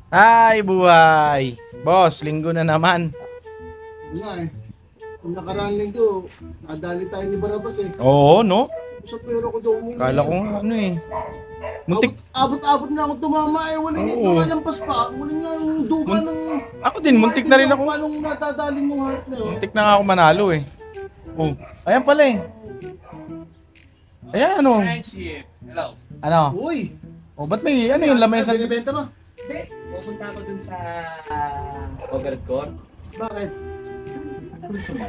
Ay, buhay. Boss, linggo na naman. Nga eh. Kung nakaraan linggo, nadali tayo ni Barabas eh. Oo, no? Sa pero ko daw mo. Kala ko nga ano eh. Muntik. Abot-abot na ako tumama eh. Walang Oo. lumalampas pa. Walang nga ang duga ng... Ako din, muntik na rin ako. Paano natadalin yung heart na yun? Muntik na nga ako manalo eh. Oh, ayan pala eh. Ayan ano? Hello. Ano? Uy! Oh, ba't may ano yung lamesa? Binibenta ba? Hindi, pupunta ako dun sa overcourt. Bakit? Ano gusto mo?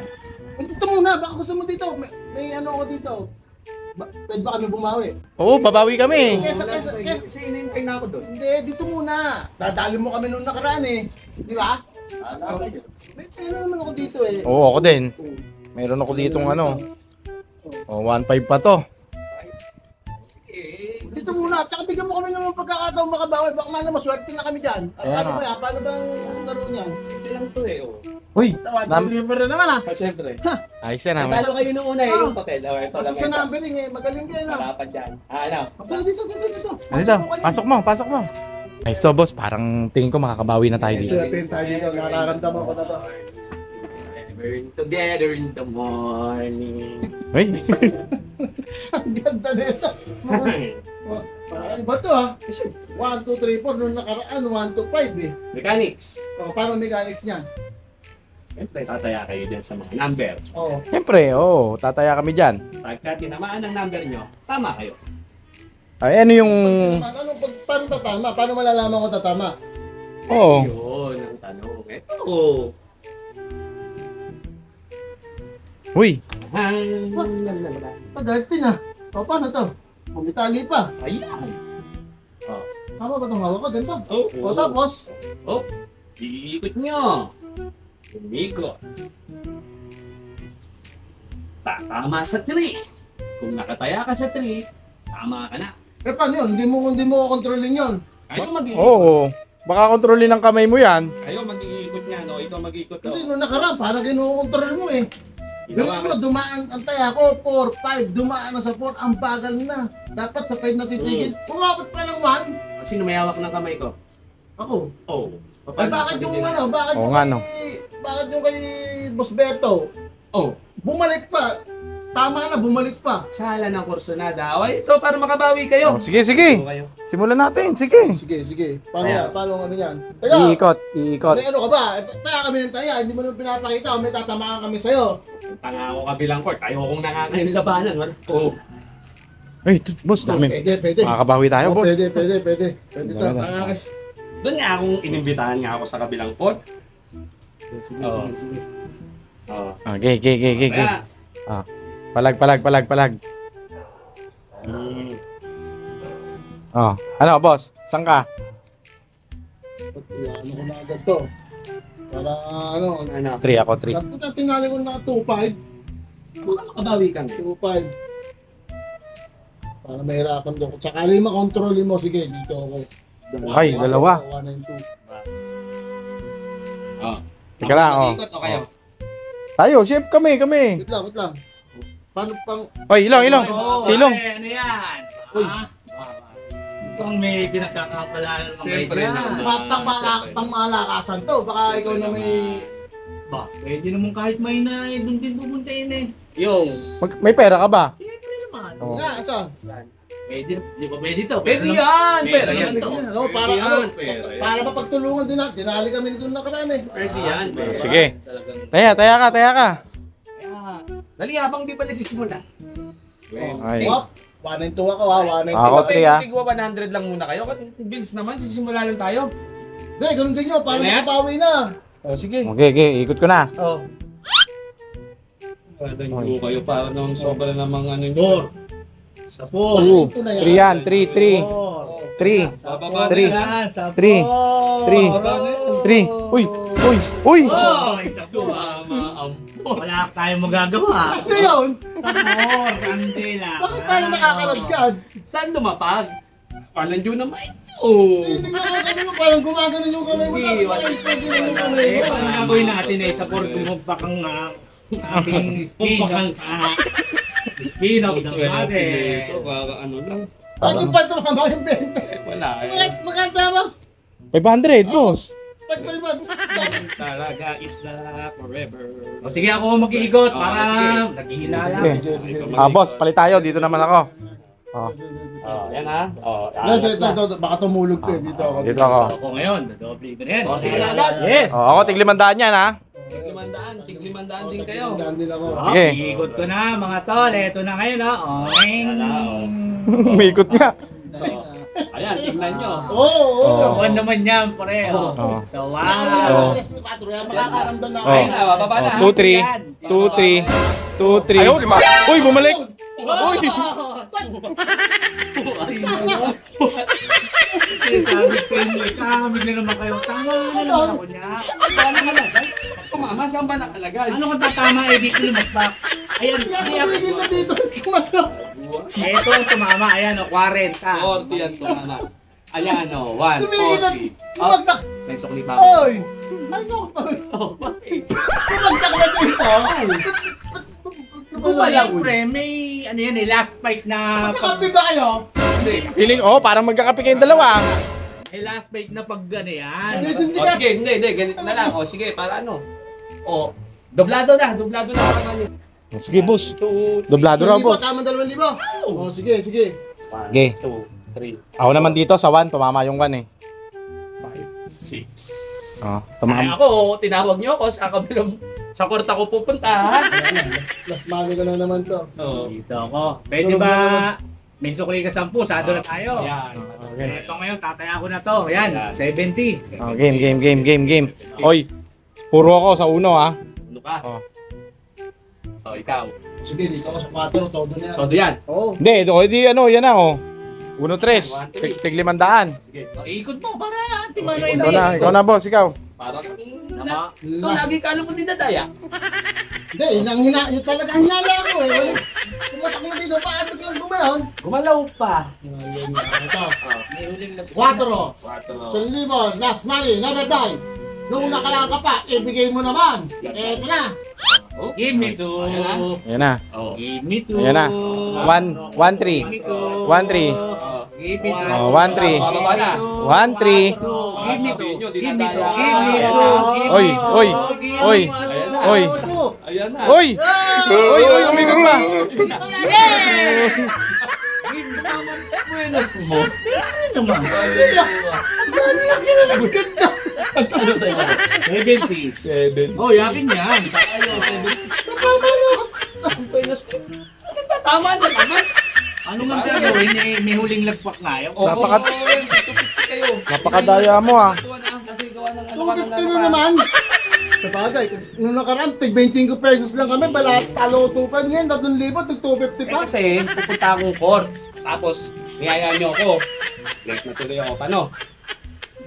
Dito muna, baka gusto mo dito. May ano ako dito. Pwede ba kami bumawi? Oo, babawi kami. Kasi inintay na ako dun. Hindi, dito muna. Dadali mo kami nung nakaraan eh. Di ba? May pera naman ako dito eh. Oo, ako din. Meron ako ditong ano. Oh, 1.5 pa to. Dito muna, tsaka bigyan mo kami ng pagkakataong makabawi. Baka man na maswerte na kami dyan. Ayan Paano na. ba yan? Paano bang laro niyan? Hindi lang to eh. Oh. Uy, Number na naman ah. Siyempre. ayos na naman. Nasalo kayo nung una eh, yung hotel. Oh, ito Basta lang sa numbering eh, magaling kayo na. Harapan dyan. Ano? Ako dito. Ano ito? Pasok mo, pasok mo. Ay, so boss, parang tingin ko makakabawi na tayo dito. tayo dito, nararamdaman ko na to. Burn together in the morning. Uy, Ang ganda nito. Iba to ah. 1, 2, 3, 4. Nung nakaraan, 1 to 5 eh. Mechanics. O, paano mechanics niyan? Siyempre, tataya kayo dyan sa mga number. Oo. siyempre, oo, tataya kami dyan. Pagka tinamaan ang number nyo, tama kayo. Ay, ano yung... Paano tatama? Paano malalaman ko tatama? Oo. Yun ang tanong. Ito. Uy, Dart pin ah. O, paano to? Pumitali pa. Ayan. Tama ba itong hawak ko? Ganito. Oh, O, tapos? Oh, iikot nyo. Umikot. Tama sa 3. Kung nakataya ka sa 3, tama ka na. Eh, paano yun? Hindi mo kontrolin yun. Kayo mag-iikot. oo. Baka kontrolin ng kamay mo yan. Kayo mag-iikot niya, no? Ikaw mag-iikot. Kasi nung nakaraan, parang kinukontrol mo eh. Pero Ginawa mo, dumaan ang taya ko, 4, 5, dumaan na sa 4, ang bagal na. Dapat sa 5 natitigil. Umabot pa ng 1. Sino may hawak ng kamay ko? Ako. Oh. Ay, bakit yung ano, bakit Oo yung nga, kay, no. bakit yung kay Boss Berto, Oh. bumalik pa. Tama na, bumalik pa. Sala ng kursonada. O, ito para makabawi kayo. Oh, sige, sige. Ito kayo. Simulan natin, sige. Sige. Paano Ayan. yan? Paano ano yan? Teka, Iikot. may ano ka ba? Taya kami ng taya, hindi mo naman pinapakita kung may tatamaan kami sa'yo. Tanga ako kabilang court. Ayokong nakakain labanan. Wala. Oh. Ay, boss, dami. Pwede. Makakabawi tayo, Oh, boss. pwede. Pwede to. Ganda. Doon nga akong inimbitahan nga ako sa kabilang court. Sige. Oh. Okay. Kaya, Palag. mm, Oh, ano, boss? Saan ka? Ano ko na agad to. Para ano, ano, 3 ako, 3. tingali ko na 2-5. baka makabawi kami. 2-5. Para mahirapan doon. Sakali makontrolin mo, sige, dito ako. Ay, dalawa. 1 and 2. Oh. Teka lang, oh. Mag-ikot o kayo? Tayo, chef, kami. Wait lang. Paano pang... Oy, ilang. Oh, Silong. Ano yan? Uy. Kung may pinagkakapalaan ng mga Siyempre idea. naman. Pangmalakasan to. Baka ikaw na may... Ba, pwede naman kahit may na doon din pupuntahin eh. Yung, May pera ka ba? Siyempre naman. Oo. Nga, saan? Pwede, di ba pwede to? pwede Pero yan. Pwede Pwede yan yan. to. Ano, para Pwede ano? yan, pwede. Para mapagtulungan din natin. Dinali kami nito nakaraan eh. Pwede yan. Pwede. Sige. Talagang, Taya ka. Kaya, dali habang di pa nagsisimula. Ay. Wap, 1 and 2 ako ha. 1 and 2. Ako, Pwede 3 ah. tigwa 100 lang muna kayo. Bills naman, sisimula lang tayo. Hindi, ganun din nyo. Para Ano yan? makabawi na. Oh, sige. Okay, ikot ko na. Oh. Parang kayo para nung sobra namang ano nyo. Sa po. 2. 3 yan, 3. 3. Bababa na Three. yan. Three. Three. 3. Uy. oh, isa po. Mama, Wala tayong magagawa. Ano yun? Sabor, kandila. Bakit paano nakakalagkad? saan lumapag? Parang yun naman ito. Hindi ko kami mo. Parang gumaganon yung kamay mo. Hindi, Tapos wala. nakikita din yung kamay Eh, mo. ang gagawin natin ay sabor kumubak ang ating skin ng skin of the body. Para ano lang. Bakit pa tumama yung bente? Wala eh. Bakit maganda ba? 500, boss. Pag-500. Talaga isla forever. O sige ako mag-iigot Oh, para sige. naghihina Sige. lang. Sige. Boss, palit tayo. Dito naman ako. Oh, Oh, yan ha. Oh, Ito. Baka tumulog to eh. Dito ako. dito ako. Ako ngayon, doble ko na yan. Oh, sige na agad. Yes. Oh, ako tig-500 yan, ha? Tig-limandaan din kayo. Tandaan din ako. Sige. Iikot ko na mga tol. Ito na ngayon ha. Oing. Umikot nga. Ayan, tignan nyo. Oo. Ano naman yan, pare. Oh. So, Oh. wow. Makakaramdam na ako. Oh. Ayun na, bababa na. 2, 3. 2, 3. 2, 3. Ayaw, 5. Uy, bumalik. Uy. Sabi sa inyo, kamig na naman kayo. Tama na naman ako niya. Saan nakalagay? Tumama, saan ba nakalagay? Ano kung tatama eh, di ko lumakbak. Ayan, di ako. Tumigil na dito. Kumano. Ito ang tumama, ayan o, 40. 40 yan tumama. Ayan o, 1, Tumigil na. 40. Bumagsak. May sukli pa. Oy. Ay, naku pa. Oh, bakit? Bumagsak na dito. Wala, pre, may ano yan eh, last fight na Magkakapi ba kayo? Feeling, parang magkakape kayong dalawa. may last fight na pag ano yan. Ano yung O sindikat? sige, hindi, ganito na lang. O sige, para ano? O, doblado na naman yun. Sige, boss. 2, Doblado raw, boss. Tama 2,000. Oh, sige. 1, Okay. 2, 3, Ako naman dito sa 1. Tumama yung 1 eh. 5, 6. Oh, Ay, tumama. ako, tinawag niyo ako sa kabilang, sa kwarta ko pupuntahan. Last money ko na naman to. Oo. Dito ako. Pwede ba, may sukli ka 10, sado na tayo. Ayan. Okay. Ito ngayon, tataya ko na to. Ayan, 70. Oh, game. Oy, puro ako sa uno, ha? Ano ka? Oh. O, ikaw. Sige, dito ako sa 4. Todo na yan. So, yan. Oo. Hindi, yan na, oh. 1-3. Tig 500. Sige. O, ikot mo para timano Sige, hindi. Ikaw na, boss, ikaw. Parang, Tama. ito lagi ka alam mo din dadaya. Hindi, yun talaga hinala ako eh. Kumatak na dito, paano lang gumayon? Gumalaw pa. Ito. May huling na. 4. 1,000, last money, never die. Nung nakalaan ka pa, ibigay mo naman. Eto na. Oh, Give me two. Ayan na. Ayan na. Oh. Give me two. Ayan na. 1-3. 1-3. Oh. Give me two. Oh, 1-3. Bababa na. 1-3. Give me two. Sabihin nyo, Give me two. dinadaya. Give me Ayan two. na. Oy, oy, oy. Oy. Ayan na. Uy! Uy, umikot pa. Buenos mo. naman. Ano tayo? 70. Oh, yakin yan. Ayaw, 7. Buenos mo. Tama na naman. Ano man gagawin eh, may huling lagpak nga yun. Napaka- kayo. Napakadaya mo, ah. Kasi gawa ng ano ka 250 na naman. Sa bagay, nung nakaraan, tig 25 pesos lang kami, balat talo 2,500 ngayon, 3,000, tig 250 pa. Kasi pupunta akong court. Tapos, niyaya niyo ako. Late na tuloy ako. Paano?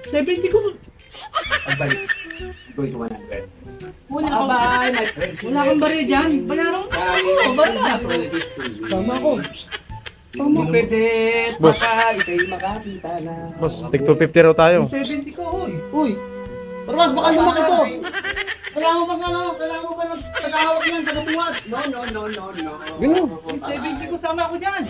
70 ko. Pagbalik. Going to 100. Wala akong, Bye, my friends. wala akong barya dyan. Bayaran ko. Barya. Sama ko. Tama, pwede. Boss. Baka ikay makakita na. Boss, tig 250 raw tayo. 70 ko, oy. Uy, Parmas, baka lumaki to. Kailangan mo ka nag-ahawak niyan, tagabuhat. No. Ganun. 70 ko, sama ako dyan.